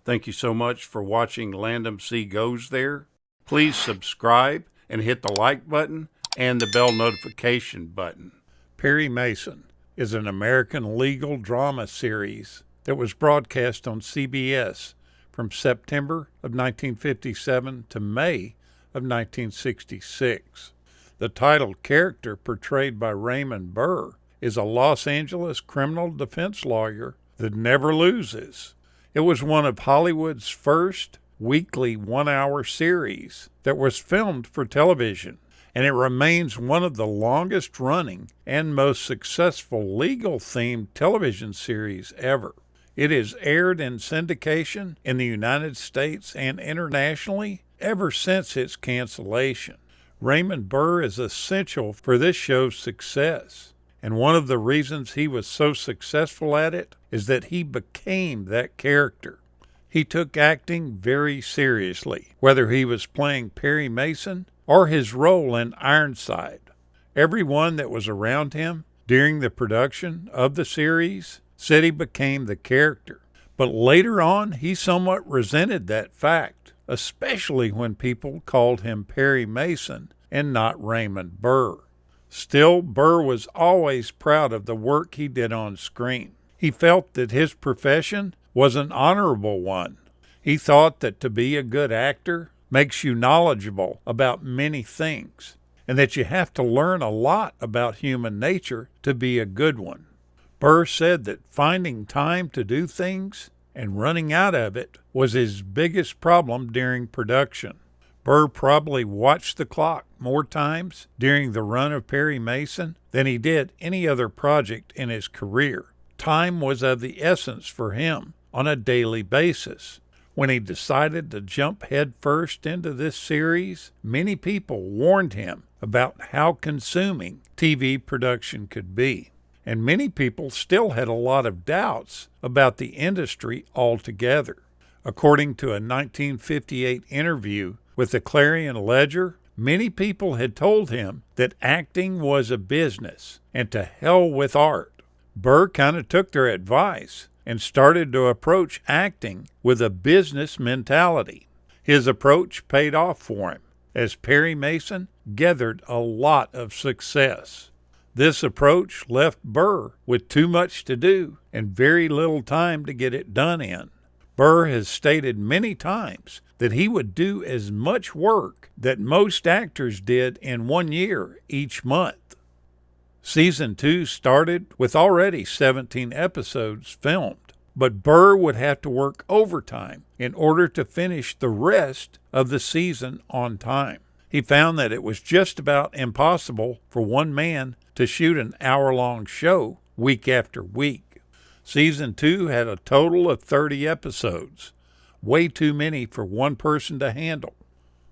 Thank you so much for watching Landumc Goes There. Please subscribe and hit the like button and the bell notification button. Perry Mason is an American legal drama series that was broadcast on CBS from September of 1957 to May of 1966. The title character portrayed by Raymond Burr is a Los Angeles criminal defense lawyer that never loses. It was one of Hollywood's first weekly one-hour series that was filmed for television, and it remains one of the longest-running and most successful legal-themed television series ever. It is aired in syndication in the United States and internationally ever since its cancellation. Raymond Burr is essential for this show's success, and one of the reasons he was so successful at it is that he became that character. He took acting very seriously, whether he was playing Perry Mason or his role in Ironside. Everyone that was around him during the production of the series said he became the character, but later on he somewhat resented that fact, especially when people called him Perry Mason and not Raymond Burr. Still, Burr was always proud of the work he did on screen. He felt that his profession was an honorable one. He thought that to be a good actor makes you knowledgeable about many things, and that you have to learn a lot about human nature to be a good one. Burr said that finding time to do things and running out of it was his biggest problem during production. Burr probably watched the clock more times during the run of Perry Mason than he did any other project in his career. Time was of the essence for him on a daily basis. When he decided to jump headfirst into this series, many people warned him about how consuming TV production could be. And many people still had a lot of doubts about the industry altogether. According to a 1958 interview with the Clarion Ledger, many people had told him that acting was a business and to hell with art. Burr kind of took their advice and started to approach acting with a business mentality. His approach paid off for him, as Perry Mason gathered a lot of success. This approach left Burr with too much to do and very little time to get it done in. Burr has stated many times that he would do as much work that most actors did in 1 year each month. Season 2 started with already 17 episodes filmed, but Burr would have to work overtime in order to finish the rest of the season on time. He found that it was just about impossible for one man to shoot an hour-long show week after week. Season 2 had a total of 30 episodes, way too many for one person to handle.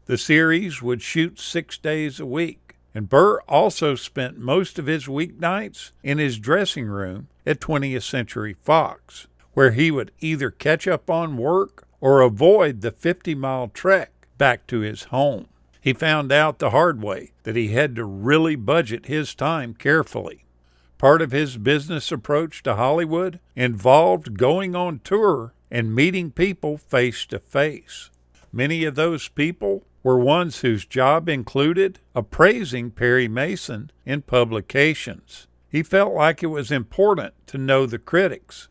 The series would shoot 6 days a week, and Burr also spent most of his weeknights in his dressing room at 20th Century Fox, where he would either catch up on work or avoid the 50-mile trek back to his home. He found out the hard way that he had to really budget his time carefully. Part of his business approach to Hollywood involved going on tour and meeting people face to face. Many of those people were ones whose job included appraising Perry Mason in publications. He felt like it was important to know the critics.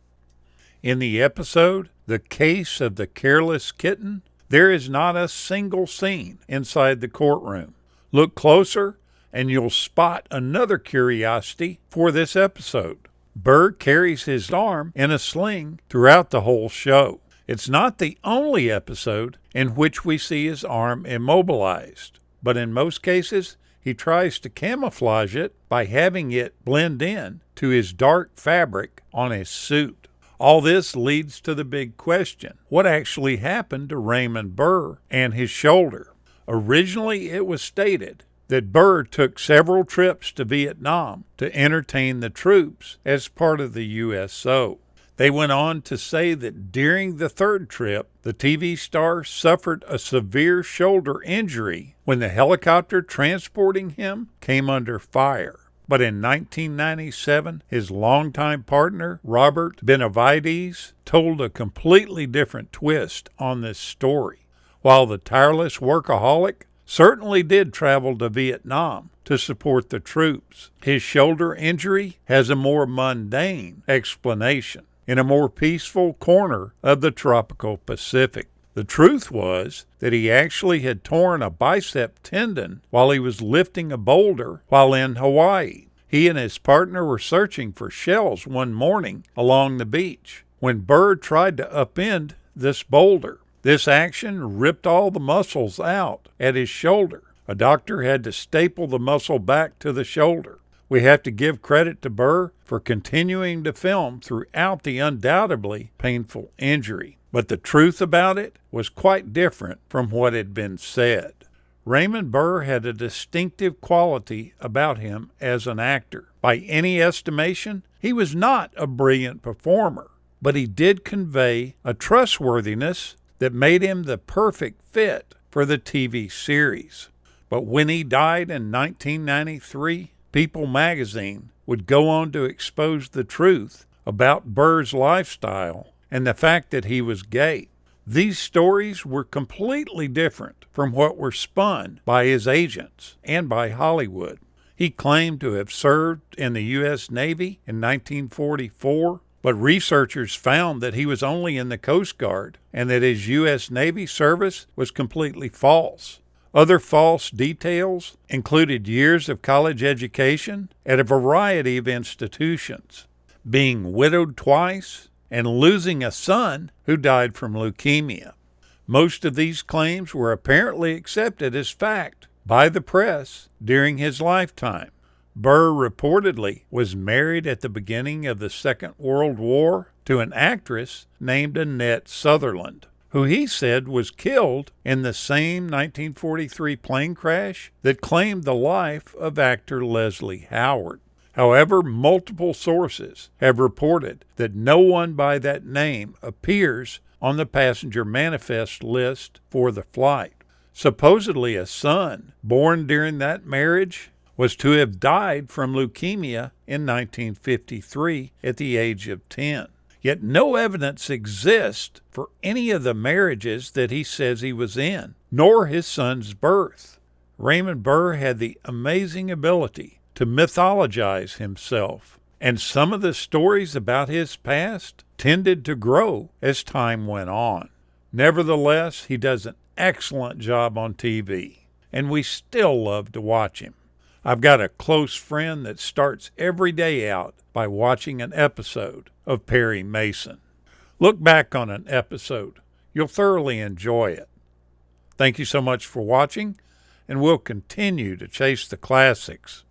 In the episode, The Case of the Careless Kitten, there is not a single scene inside the courtroom. Look closer, and you'll spot another curiosity for this episode. Burr carries his arm in a sling throughout the whole show. It's not the only episode in which we see his arm immobilized, but in most cases, he tries to camouflage it by having it blend in to his dark fabric on his suit. All this leads to the big question: what actually happened to Raymond Burr and his shoulder? Originally, it was stated that Burr took several trips to Vietnam to entertain the troops as part of the USO. They went on to say that during the third trip, the TV star suffered a severe shoulder injury when the helicopter transporting him came under fire. But in 1997, his longtime partner, Robert Benavides, told a completely different twist on this story. While the tireless workaholic certainly did travel to Vietnam to support the troops, his shoulder injury has a more mundane explanation in a more peaceful corner of the tropical Pacific. The truth was that he actually had torn a bicep tendon while he was lifting a boulder while in Hawaii. He and his partner were searching for shells one morning along the beach when Burr tried to upend this boulder. This action ripped all the muscles out at his shoulder. A doctor had to staple the muscle back to the shoulder. We have to give credit to Burr for continuing to film throughout the undoubtedly painful injury. But the truth about it was quite different from what had been said. Raymond Burr had a distinctive quality about him as an actor. By any estimation, he was not a brilliant performer, but he did convey a trustworthiness that made him the perfect fit for the TV series. But when he died in 1993, People magazine would go on to expose the truth about Burr's lifestyle and the fact that he was gay. These stories were completely different from what were spun by his agents and by Hollywood. He claimed to have served in the U.S. Navy in 1944, but researchers found that he was only in the Coast Guard and that his U.S. Navy service was completely false. Other false details included years of college education at a variety of institutions, being widowed twice, and losing a son who died from leukemia. Most of these claims were apparently accepted as fact by the press during his lifetime. Burr reportedly was married at the beginning of the Second World War to an actress named Annette Sutherland, who he said was killed in the same 1943 plane crash that claimed the life of actor Leslie Howard. However, multiple sources have reported that no one by that name appears on the passenger manifest list for the flight. Supposedly a son born during that marriage was to have died from leukemia in 1953 at the age of 10. Yet no evidence exists for any of the marriages that he says he was in, nor his son's birth. Raymond Burr had the amazing ability to mythologize himself, and some of the stories about his past tended to grow as time went on. Nevertheless, he does an excellent job on TV, and we still love to watch him. I've got a close friend that starts every day out by watching an episode of Perry Mason. Look back on an episode. You'll thoroughly enjoy it. Thank you so much for watching, and we'll continue to chase the classics.